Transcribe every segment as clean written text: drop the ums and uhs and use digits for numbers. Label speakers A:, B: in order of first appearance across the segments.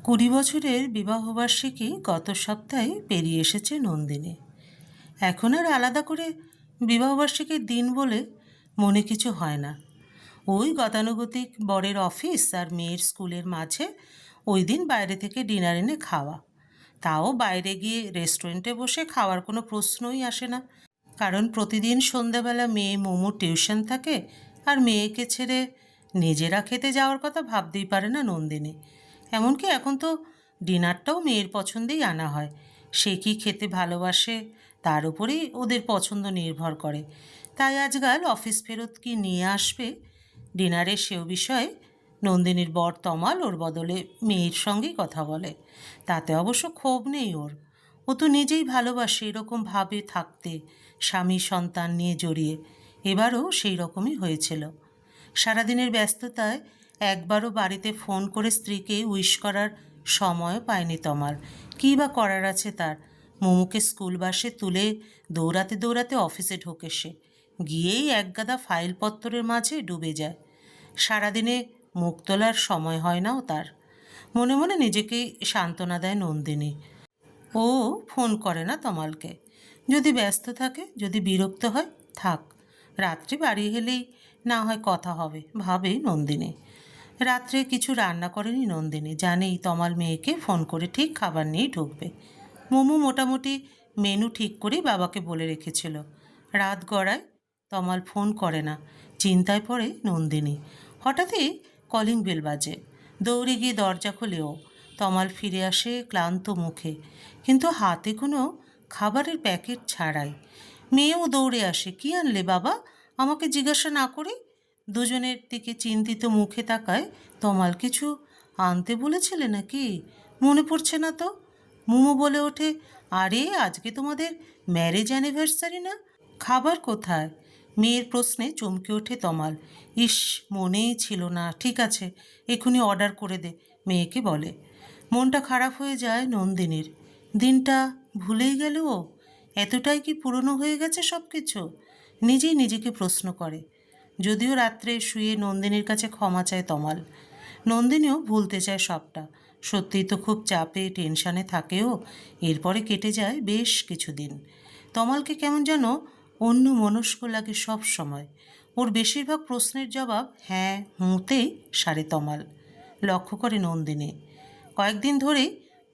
A: 20 বছরের বিবাহবার্ষিকী গত সপ্তাহে পেরিয়ে এসেছে নন্দিনী। এখন আর আলাদা করে বিবাহবার্ষিকীর দিন বলে মনে কিছু হয় না। ওই গতানুগতিক বরের অফিস আর মেয়ের স্কুলের মাঝে ওই দিন বাইরে থেকে ডিনার এনে খাওয়া, তাও বাইরে গিয়ে রেস্টুরেন্টে বসে খাওয়ার কোনো প্রশ্নই আসে না। কারণ প্রতিদিন সন্ধ্যাবেলা মেয়ে মোমোর টিউশন থাকে, আর মেয়েকে ছেড়ে নিজেরা খেতে যাওয়ার কথা ভাবতেই পারে না নন্দিনী। এমনকি এখন তো ডিনারটাও মেয়ের পছন্দেই আনা হয়। সে কি খেতে ভালোবাসে তার উপরেই ওদের পছন্দ নির্ভর করে। তাই আজকাল অফিস ফেরত কি নিয়ে আসবে ডিনারে সেও বিষয়ে নন্দিনীর বর তমাল ওর বদলে মেয়ের সঙ্গেই কথা বলে। তাতে অবশ্য ক্ষোভ নেই ওর। ও তো নিজেই ভালোবাসে এরকম ভাবে থাকতে, স্বামী সন্তান নিয়ে জড়িয়ে। এবারও সেই রকমই হয়েছিল। সারাদিনের ব্যস্ততায় একবারও বাড়িতে ফোন করে স্ত্রীকে উইশ করার সময়ও পায়নি তমাল। কী বা করার আছে তার? মোমোকে স্কুল বাসে তুলে দৌড়াতে দৌড়াতে অফিসে ঢোকে সে। গিয়েই একগাদা ফাইলপত্রের মাঝে ডুবে যায়। সারাদিনে মুখ তোলার সময় হয় নাও তার। মনে মনে নিজেকেই সান্ত্বনা দেয় নন্দিনী। ও ফোন করে না তমালকে। যদি ব্যস্ত থাকে, যদি বিরক্ত হয়, থাক, রাত্রে বাড়ি এলেই না হয় কথা হবে ভাবে নন্দিনী। রাত্রে কিছু রান্না করেনি নন্দিনী, জানেই তমাল মেয়েকে ফোন করে ঠিক খাবার নিয়েই ঢুকবে। মোমো মোটামুটি মেনু ঠিক করেই বাবাকে বলে রেখেছিল। রাত গড়ায় তমাল ফোন করে না। চিন্তায় পড়ে নন্দিনী। হঠাৎই কলিং বেল বাজে। দৌড়ে গিয়ে দরজা খোলেও তমাল ফিরে আসে ক্লান্ত মুখে, কিন্তু হাতে কোনো খাবারের প্যাকেট ছাড়াই। মেয়েও দৌড়ে আসে। কি আনলে বাবা, আমাকে জিজ্ঞাসা না করে? দুজনের দিকে চিন্তিত মুখে তাকায় তমাল। কিছু আনতে বলেছিলে নাকি? মনে পড়ছে না তো। মোমো বলে ওঠে, আরে আজকে তোমাদের ম্যারেজ অ্যানিভার্সারি না? খাবার কোথায়? মেয়ের প্রশ্নে চমকে ওঠে তমাল। ইস, মনেই ছিল না। ঠিক আছে, এক্ষুনি অর্ডার করে দে, মেয়েকে বলে। মনটা খারাপ হয়ে যায় নন্দিনীর। দিনটা ভুলেই গেল ও। এতটাই কি পুরনো হয়ে গেছে সব কিছু? নিজেই নিজেকে প্রশ্ন করে। যদিও রাত্রে শুয়ে নন্দিনীর কাছে ক্ষমা চায় তমাল। নন্দিনীও ভুলতে চায় সবটা। সত্যিই তো খুব চাপে টেনশানে থাকেও। এরপরে কেটে যায় বেশ কিছুদিন। তমালকে কেমন যেন অন্য মনস্ক লাগে সব সময়। ওর বেশিরভাগ প্রশ্নের জবাব হ্যাঁ হুঁতেই সারে তমাল। লক্ষ্য করে নন্দিনী। কয়েকদিন ধরেই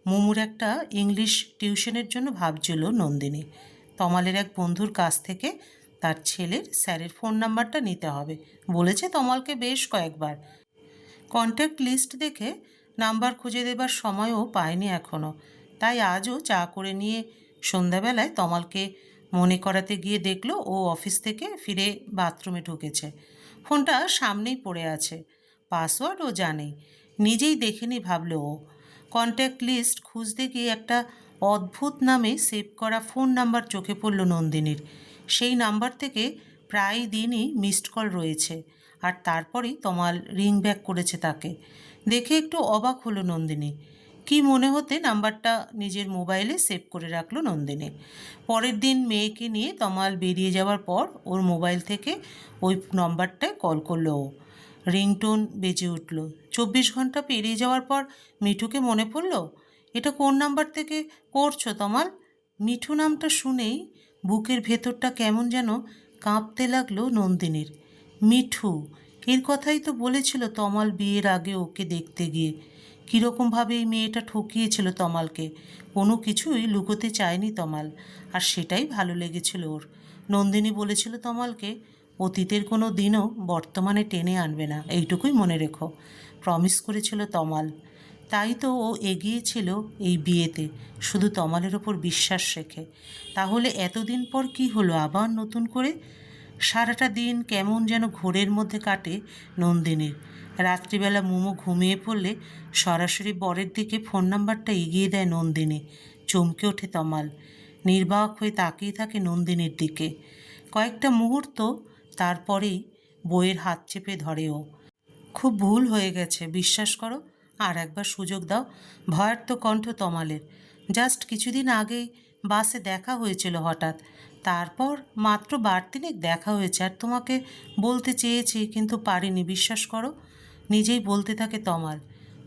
A: মোমোর একটা ইংলিশ টিউশনের জন্য ভাবছিল নন্দিনী। তমালের এক বন্ধুর কাছ থেকে তার ছেলের স্যারের ফোন নাম্বারটা নিতে হবে বলেছে তমালকে বেশ কয়েকবার। কন্ট্যাক্ট লিস্ট দেখে নাম্বার খুঁজে দেবার সময়ও পায়নি এখনও। তাই আজও চা করে নিয়ে সন্ধ্যাবেলায় তমালকে মনে করাতে গিয়ে দেখলো ও অফিস থেকে ফিরে বাথরুমে ঢুকেছে। ফোনটা সামনেই পড়ে আছে। পাসওয়ার্ড ও জানেই, নিজেই দেখেনি ভাবলো ও। কন্ট্যাক্ট লিস্ট খুঁজতে গিয়ে একটা অদ্ভুত নামে সেভ করা ফোন নাম্বার চোখে পড়ল নন্দিনীর। সেই নাম্বার থেকে প্রায় দিনই মিসড কল রয়েছে। আর তারপরেই তমাল রিং ব্যাক করেছে তাকে দেখে। একটু অবাক হলো নন্দিনী। কি মনে হতে নাম্বারটা নিজের মোবাইলে সেভ করে রাখলো নন্দিনী। পরের দিন মেয়েকে নিয়ে তমাল বেরিয়ে যাওয়ার পর ওর মোবাইল থেকে ওই নম্বরটায় কল করলো ও। রিংটোন বেজে উঠল। 24 ঘন্টা পেরিয়ে যাওয়ার পর মিঠুকে মনে পড়ল। এটা কোন নাম্বার থেকে করছো তমাল? মিঠু নামটা শুনেই বুকের ভেতরটা কেমন যেন কাঁপতে লাগলো নন্দিনীর। মিঠু, এর কথাই তো বলেছিল তমাল বিয়ের আগে ওকে দেখতে গিয়ে। কীরকমভাবে এই মেয়েটা ঠকিয়েছিল তমালকে। কোনো কিছুই লুকোতে চায়নি তমাল, আর সেটাই ভালো লেগেছিল ওর। নন্দিনী বলেছিল তমালকে অতীতের কোনো দিনও বর্তমানে টেনে আনবে না, এইটুকুই মনে রেখো, প্রমিস করেছিল তমাল। তাই তো ও এগিয়েছিল এই বিয়েতে শুধু তমালের ওপর বিশ্বাস রেখে। তাহলে এতদিন পর কি হলো আবার নতুন করে? সারাটা দিন কেমন যেন ঘোরের মধ্যে কাটে নন্দিনীর। রাত্রিবেলা মোমো ঘুমিয়ে পড়লে সরাসরি বরের দিকে ফোন নাম্বারটা এগিয়ে দেয় নন্দিনী। চমকে ওঠে তমাল। নির্বাক হয়ে তাকিয়ে থাকে নন্দিনীর দিকে কয়েকটা মুহূর্ত। তারপরেই বইয়ের হাত চেপে ধরে ও। খুব ভুল হয়ে গেছে, বিশ্বাস করো, আর একবার সুযোগ দাও। ভয়ার্ত কণ্ঠ তমালের। জাস্ট কিছুদিন আগেই বাসে দেখা হয়েছিল হঠাৎ। তারপর মাত্র বার তিনেক দেখা হয়েছে, আর তোমাকে বলতে চেয়েছি কিন্তু পারিনি, বিশ্বাস করো। নিজেই বলতে থাকে তমাল।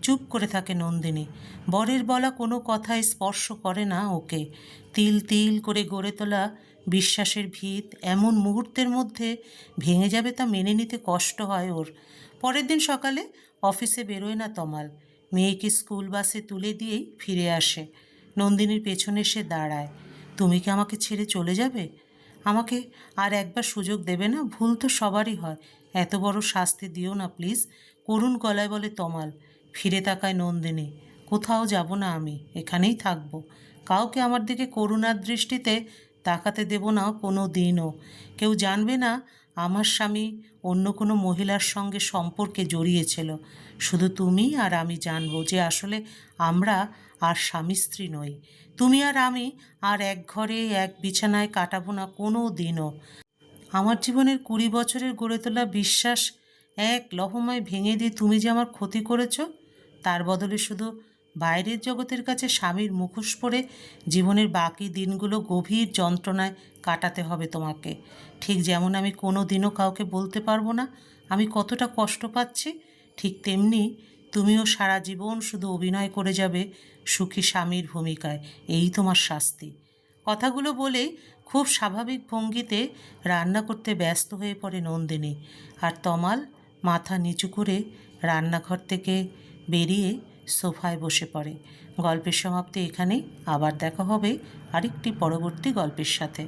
A: চুপ করে থাকে নন্দিনী। বরের বলা কোনো কথায় স্পর্শ করে না ওকে। তিল তিল করে গড়ে তোলা বিশ্বাসের ভিত এমন মুহূর্তের মধ্যে ভেঙে যাবে তা মেনে নিতে কষ্ট হয় ওর। পরের দিন সকালে অফিসে বেরোয় না তমাল। মেয়েকে স্কুল বাসে তুলে দিয়েই ফিরে আসে। নন্দিনীর পেছনে সে দাঁড়ায়। তুমি কি আমাকে ছেড়ে চলে যাবে? আমাকে আর একবার সুযোগ দেবে না? ভুল তো সবারই হয়, এত বড় শাস্তি দিও না প্লিজ, করুণ গলায় বলে তমাল। ফিরে তাকায় নন্দিনী। কোথাও যাব না আমি, এখানেই থাকবো। কাউকে আমার দিকে করুণার দৃষ্টিতে তাকাতে দেব না কোনো দিনও। কেউ জানবে না আমার স্বামী অন্য কোনো মহিলার সঙ্গে সম্পর্কে জড়িয়েছিল। শুধু তুমি আর আমি জানবো যে আসলে আমরা আর স্বামী স্ত্রী নই। তুমি আর আমি আর এক ঘরে এক বিছানায় কাটাবো না কোনো দিনও। আমার জীবনের 20 বছরের গড়ে তোলা বিশ্বাস এক লহমায় ভেঙে দিয়ে তুমি যে আমার ক্ষতি করেছ, তার বদলে শুধু বাইরের জগতের কাছে স্বামীর মুখোশ পরে জীবনের বাকি দিনগুলো গভীর যন্ত্রণায় কাটাতে হবে তোমাকে। ঠিক যেমন আমি কোনো দিনও কাউকে বলতে পারবো না আমি কতটা কষ্ট পাচ্ছি, ঠিক তেমনি তুমিও সারা জীবন শুধু অভিনয় করে যাবে সুখী স্বামীর ভূমিকায়। এই তোমার শাস্তি। কথাগুলো বলেই খুব স্বাভাবিক ভঙ্গিতে রান্না করতে ব্যস্ত হয়ে পড়ে নন্দিনী। আর তমাল মাথা নিচু করে রান্নাঘর থেকে বেরিয়ে সোফায় বসে পড়ে। গল্পের সমাপ্তি এখানেই। আবার দেখা হবে আরেকটি পরবর্তী গল্পের সাথে।